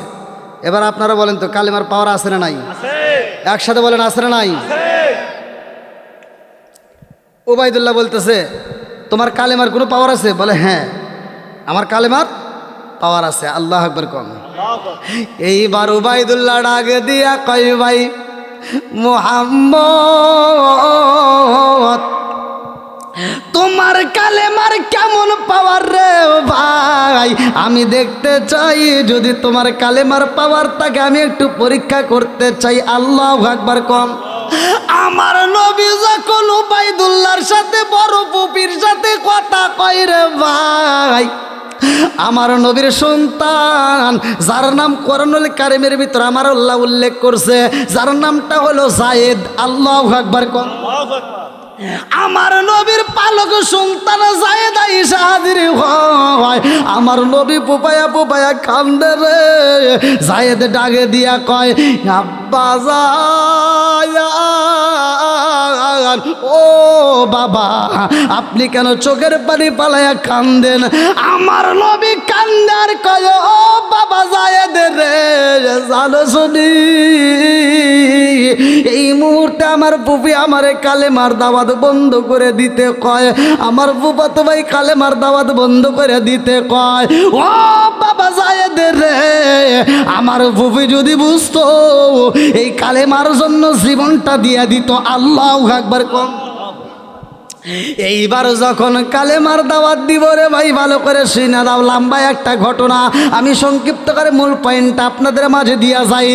এবার আপনারা বলেন তো, কালেমার পাওয়ার আছে না নাই? একসাথে বলেন, আছে না নাই? উবাইদুল্লাহ বলতেছে, তোমার কালেমার কোনো পাওয়ার আছে? বলে হ্যাঁ, আমার কালেমার পাওয়ার আছে। আল্লাহু আকবার কোন। এইবার উবাইদুল্লাহ ডাক দিয়া কয়, ভাই মুহাম্মদ, তোমার কালেমার কেমন পাওয়ার রে ভাই? আমি দেখতে চাই, যদি তোমার কালেমার পাওয়ার থাকে আমি একটু পরীক্ষা করতে চাই। আল্লাহু আকবার কম। আমার নবী যখন উবাইদুল্লাহর সাথে বড় পুপির সাথে কথা কয় রে ভাই, আমার নবীর সন্তান যার নাম কোরআনুল কারীমের ভিতর আমার আল্লাহ উল্লেখ করছে, যার নামটা হলো যায়েদ। আল্লাহু আকবার কোন। আমার নবীর পালক সন্তান যায়েদ আয়েশা হাজির হয়। আমার নবী পুপায়া পুপায়া কান্দে রে। যায়েদ ডাকে দিয়া কয়, আব্বা যায়ান, ও বাবা, আপনি কেন চোখের পানি পালায়া কান্দেন? আমার নবী কান্দার কয়, ও বাবা যায়েদ রে, জানো শুনি, এই মুহূর্তে আমার পুপি আমারে কালেমার দাওয়াত বন্ধ করে দিতে কয়, আমার ফুফাতো ভাই কালেমার দাওয়াত বন্ধ করে দিতে কয়। ও বাবা যায়েদ রে, আমার ফুফি যদি বুঝতো, এই কালেমার জন্য জীবনটা দিয়া দিত। আল্লাহু আকবার কম। এইবার যখন কালেমার দাওয়াত দিব রে ভাই, ভালো করে শুনে দাও, লম্বা একটা ঘটনা, আমি সংক্ষিপ্ত করে মূল পয়েন্টটা আপনাদের মাঝে দিয়া যাই।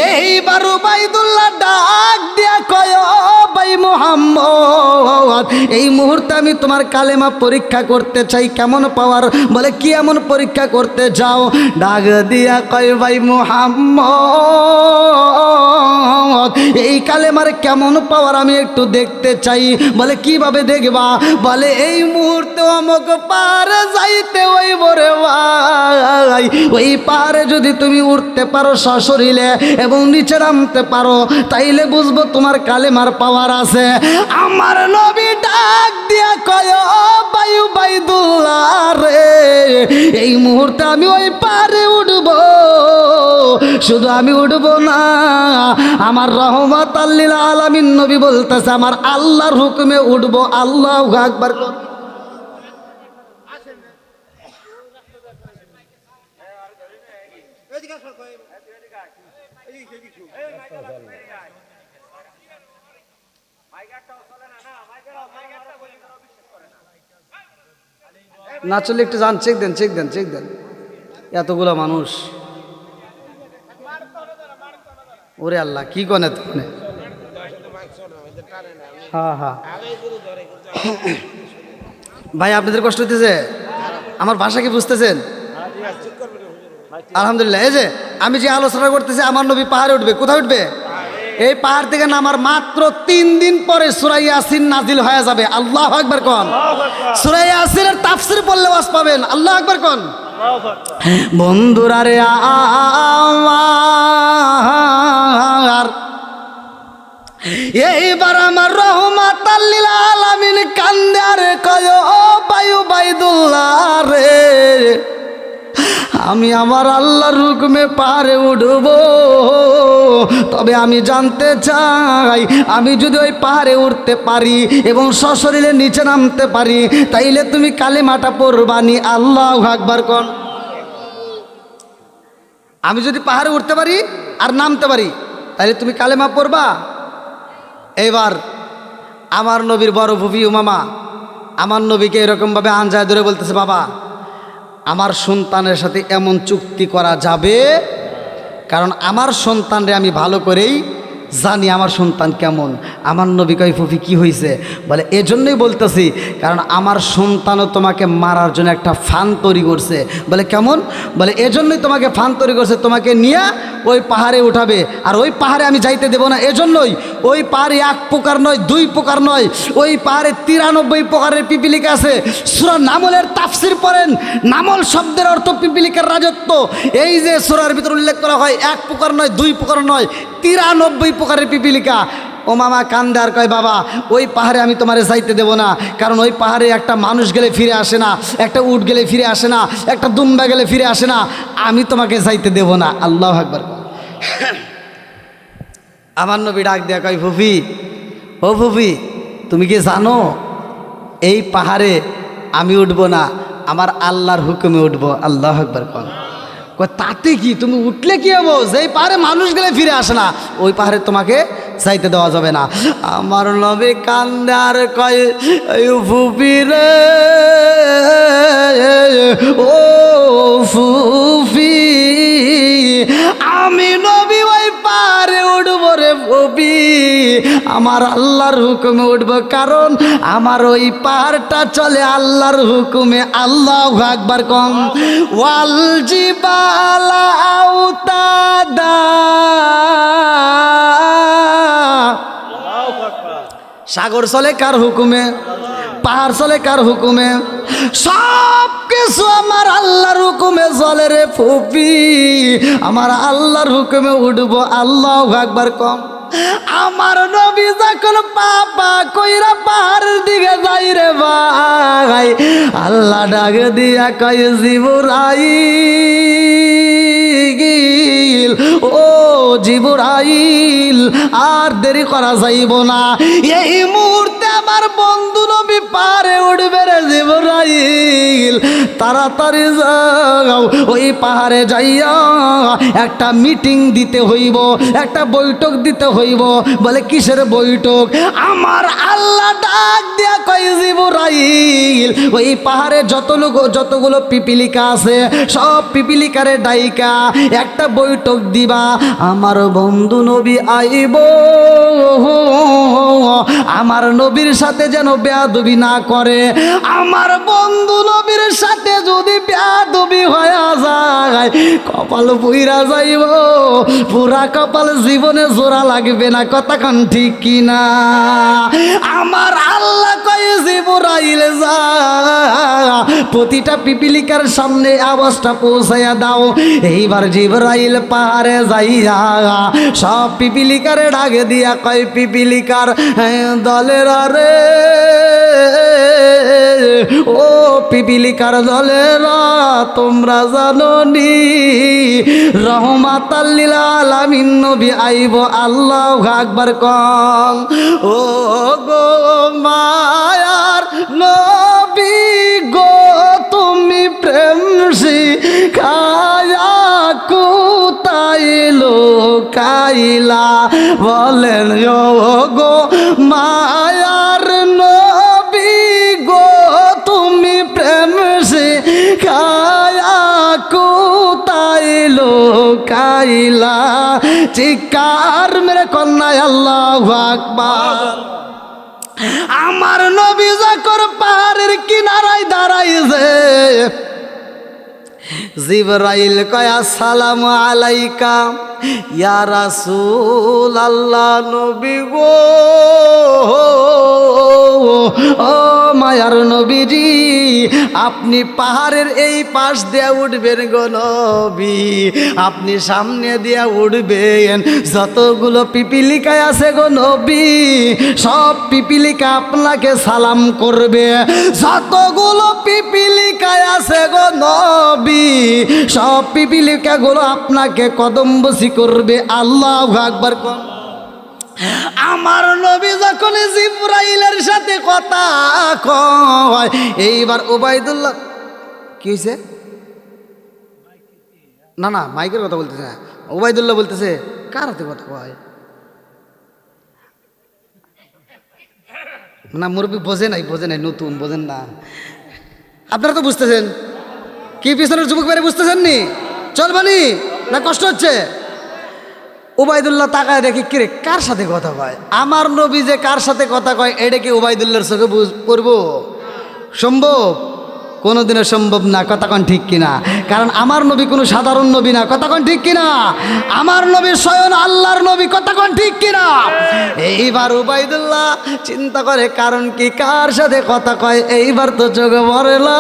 এইবার উবাইদুল্লাহ ডাক দিয়া কয়, ও ভাই মুহাম্মদ, এই মুহূর্তে আমি তোমার কালেমা পরীক্ষা করতে চাই, কেমন পাওয়ার? বলে কি এমন পরীক্ষা করতে চাও? ডাক দিয়া কয়, ভাই মুহাম্মদ, এই কালেমার কেমন পাওয়ার আমি একটু দেখতে চাই। বলে কিভাবে দেখবা? বলে এই মুহূর্তে অমুক পারে যাইতে ওই বরে ভাই, ওই পারে যদি তুমি উঠতে পারো সশরীরে এবং নিচে নামতে পারো, তাইলে বুঝবো তোমার কালেমার পাওয়ার আছে। আমার নবী ডাক দিয়া কয়, ও ভাই উবাইদুল্লাহ রে, এই মুহূর্তে আমি ওই পারে উঠবো, শুধু আমি উঠবো না, আমার রহমত লিল আলামিন নবী বলতেছে আমার আল্লাহর হুকুমে উঠবো। আল্লাহু আকবার। না চলে একটু যান, চেক দেন, চেক দেন, চেক দেন। এতগুলো মানুষ, ওরে আল্লাহ, কি কনে তনে। হ্যাঁ হ্যাঁ ভাই, আপনাদের কষ্ট হইতেছে? আমার ভাষা কি বুঝতেছেন? আলহামদুলিল্লাহ। এই যে আমি যে আলোচনা করতেছি, আমার নবী পাহাড়ে উঠবে। কোথায় উঠবে? এই পাহাড় থেকে নামার মাত্র 3 দিন পরে সূরা ইয়াসিন নাজিল হয়ে যাবে। আল্লাহু আকবার কোন। সূরা ইয়াসিনের তাফসীর পড়লে ওয়াজ পাবেন। আল্লাহু আকবার কোন। বন্ধুরা রে আমার, এইবার আমার রহমাতাল লিল আলামিন কান্দে আর কয়, ও বায়ু বাইদুল্লাহ রে, আমি আমার আল্লাহর হুকুমে পাহাড়ে উঠব, তবে আমি জানতে চাই, আমি যদি ওই পাহাড়ে উঠতে পারি এবং সশরীরে নিচে নামতে পারি, তাইলে তুমি কালেমাটা পড়বানি। আল্লাহু আকবার কোন। আমি যদি পাহাড়ে উঠতে পারি আর নামতে পারি, তাহলে তুমি কালেমা পড়বা। এবার আমার নবীর বড় ফুফি উমামা আমার নবীকে এরকমভাবে আনজায় ধরে বলতেছে, বাবা, আমার সন্তানের সাথে এমন চুক্তি করা যাবে, কারণ আমার সন্তানরে আমি ভালো করেই জানি আমার সন্তান কেমন। আমার নবী কয়, ফুফি কি হয়েছে? বলে, এজন্যই বলতেছি, কারণ আমার সন্তানও তোমাকে মারার জন্য একটা ফান তৈরি করছে। বলে, কেমন? বলে, এজন্যই তোমাকে ফান তৈরি করছে, তোমাকে নিয়ে ওই পাহাড়ে উঠাবে, আর ওই পাহাড়ে আমি যাইতে দেব না। এজন্যই ওই পাহাড়ে 1 প্রকার নয়, 2 প্রকার নয়, ওই পাহাড়ে 93 প্রকারের পিপিলিকা আছে। সূরা নামলের তাফসীর পড়েন, নামল শব্দের অর্থ পিপিলিকার রাজত্ব। এই যে সূরার ভিতর উল্লেখ করা হয় 1 প্রকার নয়, 2 প্রকার নয়, 93 প্রকারের পিপিলিকা। ও মামা কান্দে আর কয়, বাবা, ওই পাহাড়ে আমি তোমারে যাইতে দেব না, কারণ ওই পাহাড়ে একটা মানুষ গেলে ফিরে আসে না, একটা উট গেলে ফিরে আসে না, একটা দুম্বা গেলে ফিরে আসে না, আমি তোমাকে যাইতে দেব না। আল্লাহু আকবার। আমার নবী ডাক দেয়া কয়, ফুফি, ও ফুফি, তুমি কি জানো এই পাহাড়ে আমি উঠবো না, আমার আল্লাহর হুকুমে উঠবো। আল্লাহু আকবার কোন। তাতে কি, তুমি উঠলে কি হবো? যেই পাহাড়ে মানুষ গেলে ফিরে আসে না, ওই পাহাড়ে তোমাকে যাইতে দেওয়া যাবে না। আমার নবী কান্দে আর কয়, ফুফি রে, ও ফুফি, আমি নবী ওই পাহাড়ে উঠবো রে ফুফি, আমার আল্লাহর হুকুমে উঠবো, কারণ আমার ওই পাহাড়টা চলে আল্লাহর হুকুমে। আল্লাহু আকবার কম। ওয়াল জিবালা আউতাদা, সাগর চলে কার হুকুমে? পাহাড় চলে কার হুকুমে? সব কিছু আমার আল্লাহর হুকুমে চলে রে ফুফি, আমার আল্লাহর হুকুমে উঠবো। আল্লাহু আকবার কম। আমার নবী যখন পাপা কইরা পাহাড়ের দিকে যাই রে ভাই, আল্লাহ ডাক দিয়া কয়, জিবরাইল, ও জিবরাইল, আর দেরি করা যাইব না, এই মুহূর্তে আমার বন্ধু নবী পাহাড়ে উঠবে রে জিবরাইল, তাড়াতাড়ি যাও, ওই পাহাড়ে যাইয়া একটা মিটিং দিতে হইব, একটা বৈঠক দিতে হইব। বলে, কিসের বৈঠক? আমার আল্লাহ ডাক দিয়া কয়, জিবরাইল, ওই পাহাড়ে যতগুলো পিপিলিকা আছে, সব পিপিলিকারে ডাইকা একটা বৈঠক দিবা, আমার বন্ধু নবী আইব, আমার নবীর সাথে যেন বেয়াদবি না করে। আমার বন্ধু নবীর সাথে যদি বেয়াদবি হয়ে যায়, কপাল পুইরা যাইব, পুরা কপাল, জীবনে জোড়া লাগবে না। কতক্ষণ ঠিক কিনা? আমার আল্লাহ কয়, জিবরাইল যা, প্রতিটা পিপিলিকার সামনে আওয়াজটা পৌঁছাইয়া দাও। এইবার জিবরাইল পাহাড়ে যাইয়া সব পিপিলিকারে ডাকে দিয়া কয়, পিপিলিকার দলের রে, ও পিপিলিকার দলেরা, তোমরা জানো নি রহমাতাল লিল আলামিন নবী আইব। আল্লাহু আকবার কম। ও গো মায়ার নবী গো, তুমি প্রেম শিখায়া কোথায় লুকাইলা, বলেন ও গো মায়ার লাইলা চিৎকার মেরে কন্যায় আল্লাহু আকবার। আমার নবী যখন পাহাড়ের কিনারায় দাঁড়াইছে, জিবরাইল কয় আসসালামু আলাইকা ইয়া রাসূল আল্লাহ। নবী গো, ও মায়ার নবীজি, আপনি পাহাড়ের এই পাশ দিয়ে উঠবেন গো নবী, আপনি সামনে দিয়ে উঠবেন। যতগুলো পিপিলিকায় আছে গো নবী, সব পিপিলিকা আপনাকে সালাম করবে। যতগুলো পিপিলিকায় আছে গো নবী, সব পিপিলিকাগুলো আপনাকে কদমবসি করবে। আল্লাহু আকবার। আমার নবী যখন জিবরাইলের সাথে কথা কয়, এইবার ওবাইদুল্লাহ কি হয়েছে? না না, মাইকের কথা বলতেছে না, ওবাইদুল্লাহ বলতেছে কার হাতে কথা কয় না। মুরব্বী বোঝে নাই, নতুন বোঝেন না। আপনারা তো বুঝতেছেন, কি পিছনের যুবক বাইরে বুঝতেছেন নি? চলবানি না কষ্ট হচ্ছে? ওবাইদুল্লাহ তাকায় দেখি কিরে কার সাথে কথা কয়। আমার নবী যে কার সাথে কথা কয় এটা কি ওবাইদুল্লাহর চোখে পড়বো? সম্ভব? কোনোদিনও সম্ভব না। কথা কন ঠিক কিনা? কারণ আমার নবী কোনো সাধারণ নবী না। কথা কন ঠিক কিনা? আমার নবী স্বয়ং আল্লাহর নবী। কথা কন ঠিক কিনা? এইবার ওবাইদুল্লাহ চিন্তা করে কারণ কি, কার সাথে কথা কয়। এইবার তো চোখে পড়ে না।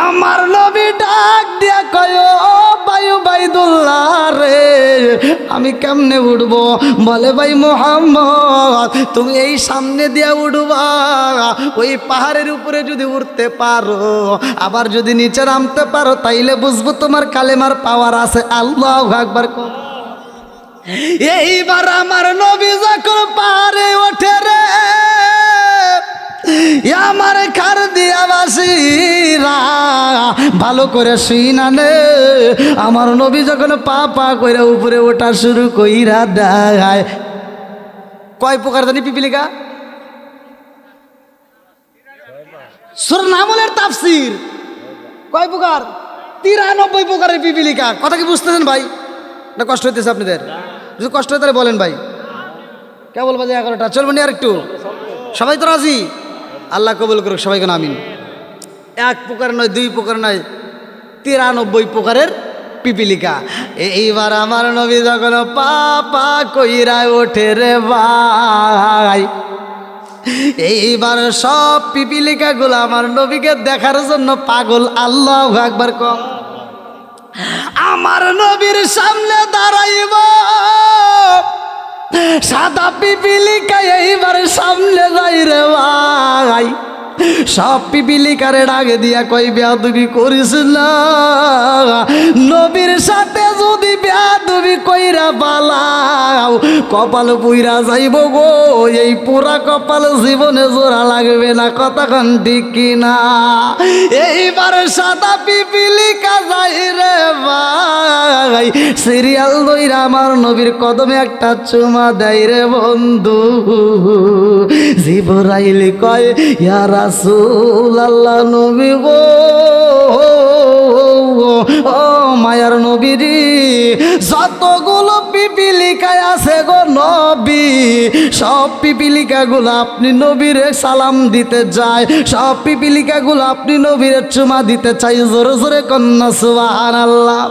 আমার নবী ডাক দিয়া কয়, ও ভাই ওবাইদুল্লাহ রে, আমি কেমনে উঠবো? বলে ভাই মুহাম্মদ, তুমি এই সামনে দিয়া উঠবা। ওই পাহাড়ের উপরে যদি উঠতে পারো, আবার যদি নিচে নামতে পারো, তাইলে বুঝবো তোমার কালেমার পাওয়ার আছে। আল্লাহু আকবার। এইবার আমার নবী যখন পাহাড়ে ওঠে রে, আমার খার দিয়া বাসিরা ভালো করে শুই না নে। আমার নবী যখন পা পা করে উপরে ওঠা শুরু কইরা দেয়, কয় প্রকার জানি পিপিলিকা? সূরা নামলের তাফসীর কয় প্রকার? 93 প্রকারের পিপিলিকা। কথা কি বুঝতেছেন ভাই? না কষ্ট হইতেছে আপনাদের? যদি কষ্ট হয় তাহলে বলেন ভাই। কেবল বাজে 11টা, চলবেন আর একটু? সবাই তো রাজি? আল্লাহ কবুল করুক সবাইকে, আমিন। এক প্রকার নয়, দুই প্রকার নয়, 93 প্রকারের পিপিলিকা। এইবার আমার নবী যখন পা পা কইরা ওঠে রে ভাই, এইবার সব পিপিলিকা গুলো আমার নবীকে দেখার জন্য পাগল। আল্লাহু আকবার। কম আমার নবীর সামনে দাঁড়াইব সাদা পিপিলিকা, এইবার সামনে যাই রে ভাই। সব পিপিলিকারে ডাকে দিয়া কই, বেয়াদবি করিস না, নবীর সাথে যদি বেয়াদবি কইরা পালাও কপাল পুইরা যাইব গো। এই পুরা কপাল জীবনে জোড়া লাগবে না। কতক্ষণ ঠিক কিনা? এইবার সাদা পিপিলিকা যাই রে ভাই, সিরিয়াল দইরা আমার নবীর কদমে একটা চুমা দেয় রে বন্ধু। জিবরাইল কয়, ইয়া রাসূল আল্লাহ, নবী গো, ও মায়ার নবীজি, যতগুলো পিপিলিকায় আছে গো নবী, সব পিপিলিকাগুলো আপনি নবীরে সালাম দিতে যায়, সব পিপিলিকাগুলো আপনি নবীরে চুমা দিতে চাই। জোরে জোরে কন্যা সুবহানাল্লাহ।